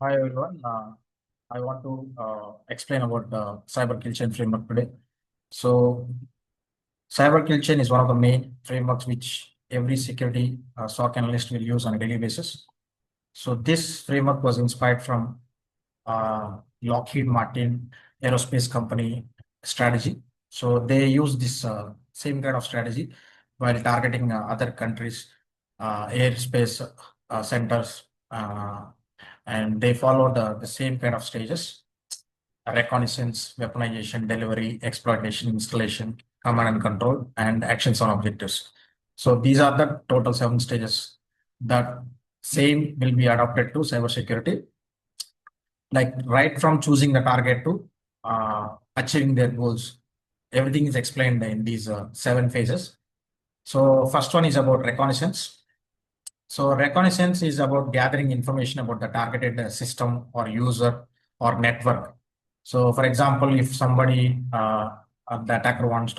Hi everyone. I want to explain about the cyber kill chain framework today. So, cyber kill chain is one of the main frameworks which every security SOC analyst will use on a daily basis. So, this framework was inspired from Lockheed Martin aerospace company strategy. So, they use this same kind of strategy while targeting other countries' airspace centers. And they follow the same kind of stages: reconnaissance, weaponization, delivery, exploitation, installation, command and control, and actions on objectives. So these are the total 7 stages that same will be adopted to cybersecurity, like right from choosing the target to achieving their goals. Everything is explained in these 7 phases. So first one is about reconnaissance. So reconnaissance is about gathering information about the targeted system or user or network. So for example, if somebody, the hacker wants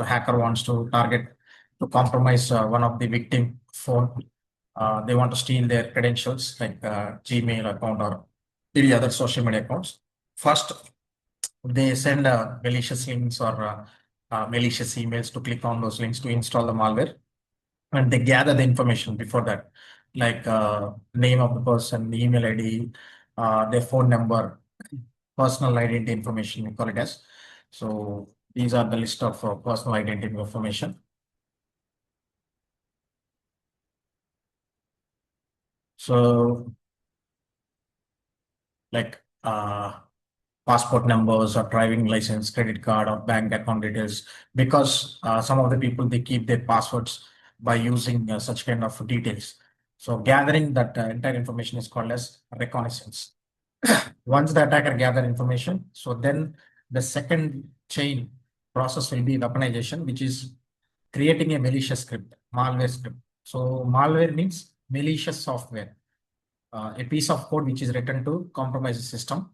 to target to compromise one of the victim phone, they want to steal their credentials like Gmail account or any other social media accounts. First, they send malicious links or malicious emails to click on those links to install the malware, and they gather the information before that, like name of the person, email ID, their phone number, personal identity information, we call it as. So these are the list of personal identity information. So like passport numbers or driving license, credit card or bank account details, because some of the people, they keep their passwords by using such kind of details. So gathering that entire information is called as reconnaissance. Once the attacker gather information, so then the second chain process will be weaponization, which is creating a malicious script, malware script. So malware means malicious software, a piece of code which is written to compromise the system.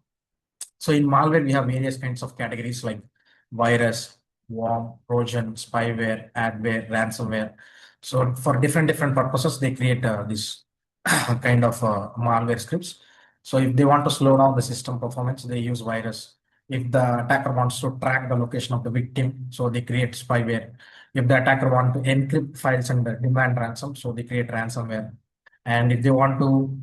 So in malware, we have various kinds of categories like virus, worm, Trojan, spyware, adware, ransomware. So for different purposes, they create this kind of malware scripts. So if they want to slow down the system performance, they use virus. If the attacker wants to track the location of the victim, so they create spyware. If the attacker want to encrypt files and demand ransom, so they create ransomware. And if they want to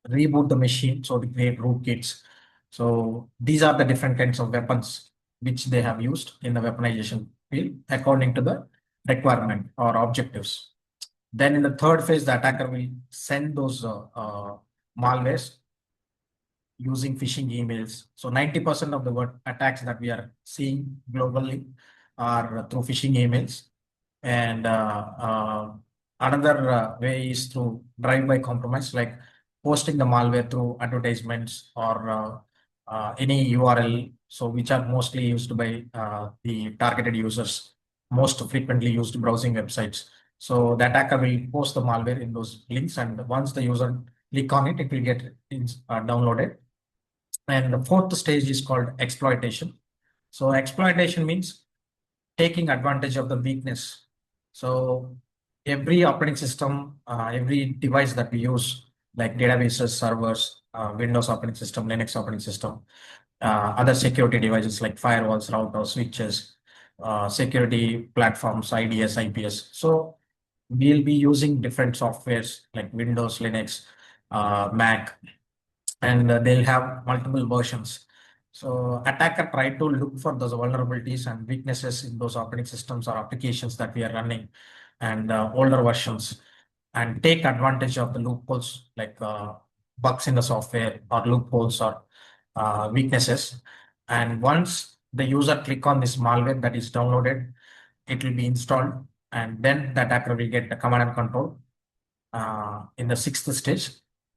reboot the machine, so they create rootkits. So these are the different kinds of weapons which they have used in the weaponization field according to the requirement or objectives. Then in the third phase, the attacker will send those malwares using phishing emails. So 90% of the attacks that we are seeing globally are through phishing emails. And another way is through drive-by compromise, like posting the malware through advertisements or any URL. So which are mostly used by the targeted users, most frequently used browsing websites. So the attacker will post the malware in those links, and once the user click on it, it will get downloaded. And the fourth stage is called exploitation. So exploitation means taking advantage of the weakness. So every operating system, every device that we use, like databases, servers, Windows operating system, Linux operating system, other security devices like firewalls, routers, switches, security platforms, IDS, IPS. So we'll be using different softwares like Windows, Linux, Mac, and they'll have multiple versions. So attacker try to look for those vulnerabilities and weaknesses in those operating systems or applications that we are running, and older versions, and take advantage of the loopholes, like bugs in the software or loopholes or weaknesses. And once the user click on this malware that is downloaded, it will be installed, and then the attacker will get the command and control in the sixth stage.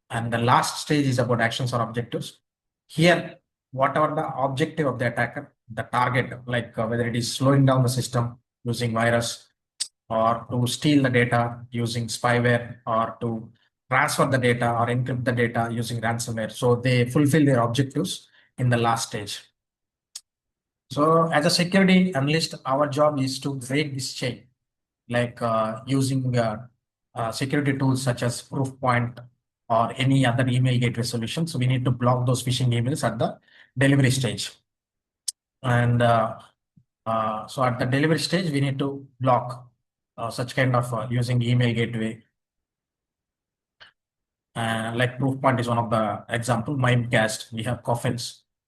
And the last stage is about actions or objectives. Here, whatever the objective of the attacker, the target, like whether it is slowing down the system using virus, or to steal the data using spyware, or to transfer the data or encrypt the data using ransomware. So they fulfill their objectives in the last stage. So as a security analyst, our job is to break this chain, like using security tools such as Proofpoint or any other email gateway solution. So we need to block those phishing emails at the delivery stage. And so at the delivery stage, we need to block such kind of using email gateway. Like Proofpoint is one of the example. Mimecast, we have Coffins.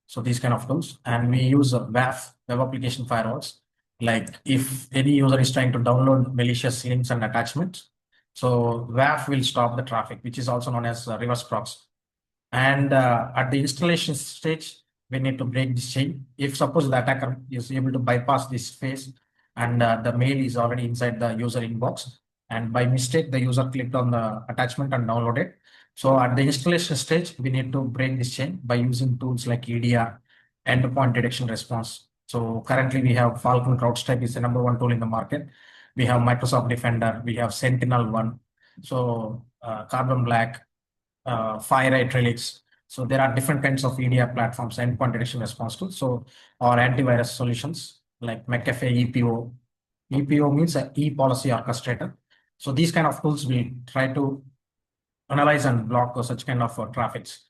So these kind of tools, and we use WAF, web application firewalls. Like if any user is trying to download malicious links and attachments, so WAF will stop the traffic, which is also known as reverse proxy. And at the installation stage, we need to break this chain. If suppose the attacker is able to bypass this phase and the mail is already inside the user inbox, and by mistake, the user clicked on the attachment and downloaded. So at the installation stage, we need to break this chain by using tools like EDR, endpoint detection response. So currently we have Falcon CrowdStrike is the #1 tool in the market. We have Microsoft Defender, we have Sentinel-1. So Carbon Black, FireEye Trellix. So there are different kinds of EDR platforms, endpoint detection response tools. So or antivirus solutions like McAfee EPO. EPO means a e-policy orchestrator. So these kind of tools will try to analyze and block such kind of traffics.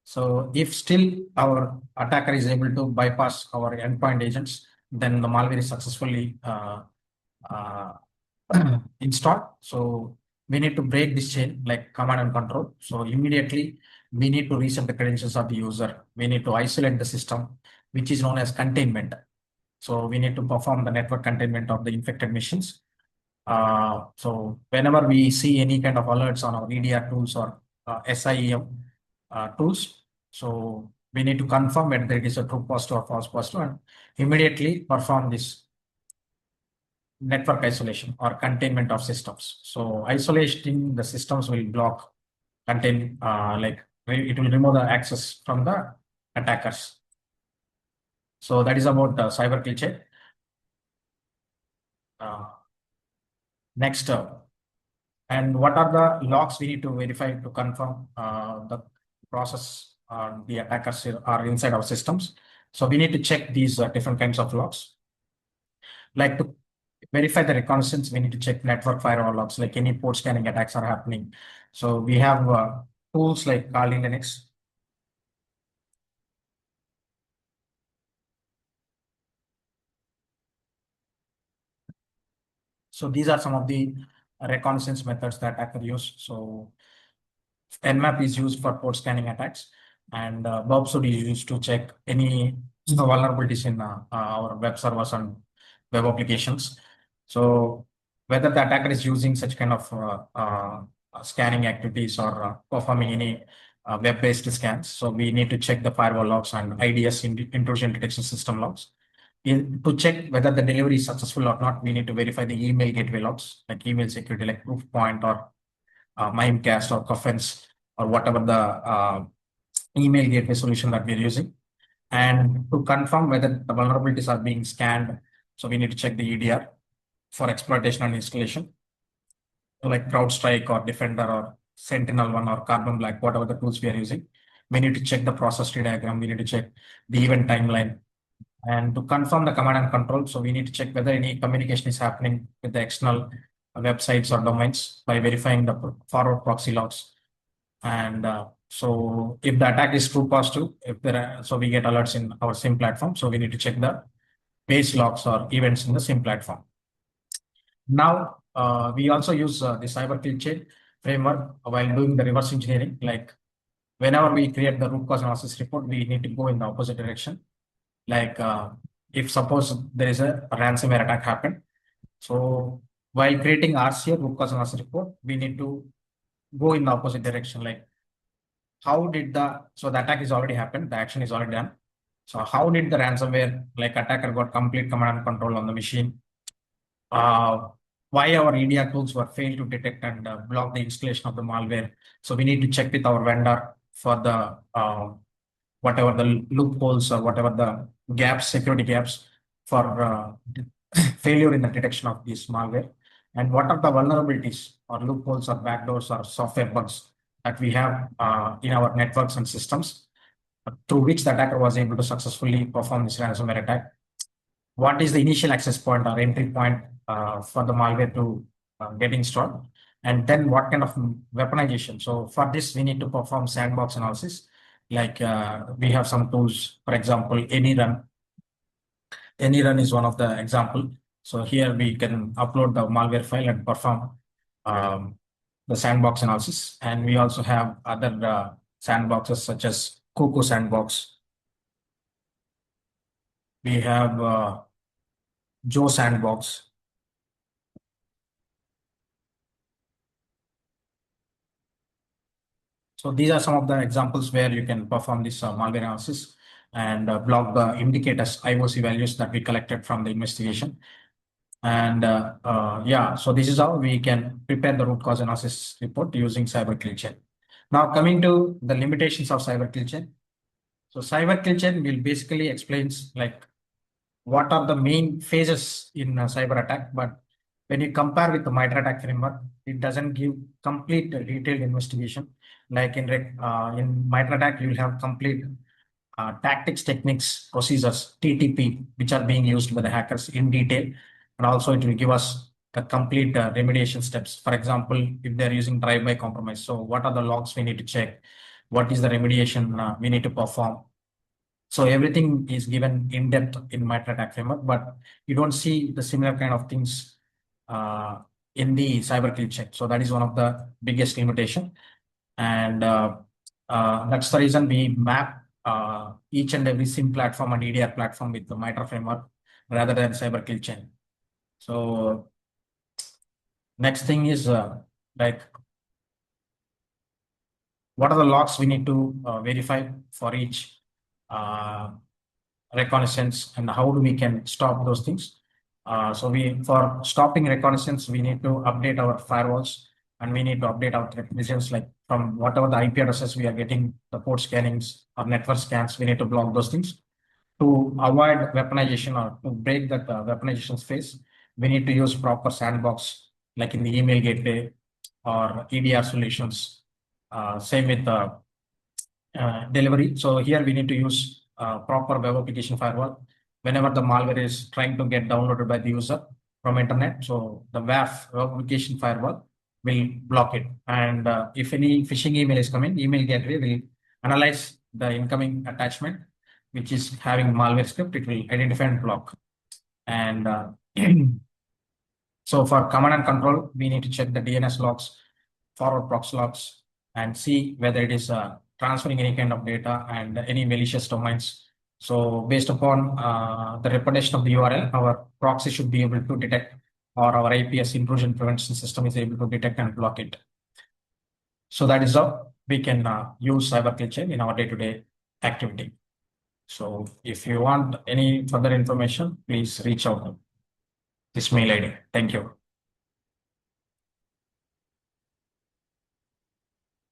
So if still our attacker is able to bypass our endpoint agents, then the malware is successfully uh, installed. So we need to break this chain like command and control. So immediately we need to reset the credentials of the user. We need to isolate the system, which is known as containment. So we need to perform the network containment of the infected machines. So whenever we see any kind of alerts on our EDR tools or SIEM tools, so we need to confirm whether it is a true positive or false positive and immediately perform this network isolation or containment of systems. So isolating the systems will block, contain, it will remove the access from the attackers. So that is about cyber kill chain. Next, and what are the logs we need to verify to confirm the process the attackers are inside our systems. So we need to check these different kinds of logs. Like to verify the reconnaissance, we need to check network firewall logs, like any port scanning attacks are happening. So we have tools like Kali Linux. So these are some of the reconnaissance methods that attacker use. So Nmap is used for port scanning attacks, and Bobsud is used to check any vulnerabilities in our web servers and web applications. So whether the attacker is using such kind of scanning activities or performing any web-based scans, so we need to check the firewall logs and IDS intrusion detection system logs. To check whether the delivery is successful or not, we need to verify the email gateway logs, like email security, like Proofpoint or Mimecast or Coffins or whatever the email gateway solution that we're using. And to confirm whether the vulnerabilities are being scanned, so we need to check the EDR for exploitation and installation, like CrowdStrike or Defender or Sentinel-1 or Carbon Black, whatever the tools we are using. We need to check the process tree diagram. We need to check the event timeline. And to confirm the command and control, so we need to check whether any communication is happening with the external websites or domains by verifying the forward proxy logs. And so if the attack is true positive, if there are, so we get alerts in our SIM platform. So we need to check the base logs or events in the SIM platform. Now, we also use the cyber kill chain framework while doing the reverse engineering. Like whenever we create the root cause analysis report, we need to go in the opposite direction. Like if suppose there is a ransomware attack happened, so while creating RCA, root cause analysis report, we need to go in the opposite direction. Like how did so the attack is already happened, the action is already done. So how did the ransomware, like attacker got complete command and control on the machine? Why our EDR tools were failed to detect and block the installation of the malware. So we need to check with our vendor for the whatever the loopholes or whatever the gaps, security gaps for failure in the detection of this malware. And what are the vulnerabilities or loopholes or backdoors or software bugs that we have in our networks and systems through which the attacker was able to successfully perform this ransomware attack. What is the initial access point or entry point for the malware to get installed? And then what kind of weaponization? So for this, we need to perform sandbox analysis. Like we have some tools, for example, AnyRun. AnyRun is one of the example. So here we can upload the malware file and perform um, the sandbox analysis. And we also have other sandboxes such as Coco sandbox. We have Joe sandbox. So these are some of the examples where you can perform this malware analysis and block the indicators, IOC values that we collected from the investigation. And yeah, so this is how we can prepare the root cause analysis report using cyber kill chain. Now coming to the limitations of cyber kill chain. So cyber kill chain will basically explains like what are the main phases in a cyber attack, but when you compare with the MITRE attack framework, it doesn't give complete detailed investigation. Like in MITRE attack, you will have complete tactics, techniques, procedures, TTP, which are being used by the hackers in detail. And also it will give us the complete remediation steps. For example, if they're using drive-by compromise, so what are the logs we need to check? What is the remediation we need to perform? So everything is given in depth in MITRE attack framework, but you don't see the similar kind of things uh, in the cyber kill check. So that is one of the biggest limitation. And that's the reason we map each and every SIM platform and EDR platform with the MITRE framework rather than cyber kill chain. So next thing is like what are the logs we need to verify for each uh, reconnaissance, and how do we can stop those things. So we for stopping reconnaissance, we need to update our firewalls and we need to update our threat visions, like from whatever the IP addresses we are getting, the port scannings or network scans, we need to block those things. To avoid weaponization or to break that weaponization phase, we need to use proper sandbox, like in the email gateway or EDR solutions. Same with the delivery. So here we need to use proper web application firewall whenever the malware is trying to get downloaded by the user from internet. So the WAF, web application firewall, will block it. And if any phishing email is coming, email gateway will analyze the incoming attachment, which is having malware script. It will identify and block. And so for command and control, we need to check the DNS logs, forward proxy logs, and see whether it is transferring any kind of data and any malicious domains. So based upon the reputation of the URL, our proxy should be able to detect, or our IPS intrusion prevention system is able to detect and block it. So that is how we can use cyber kill chain in our day-to-day activity. So if you want any further information, please reach out to this mail ID. Thank you.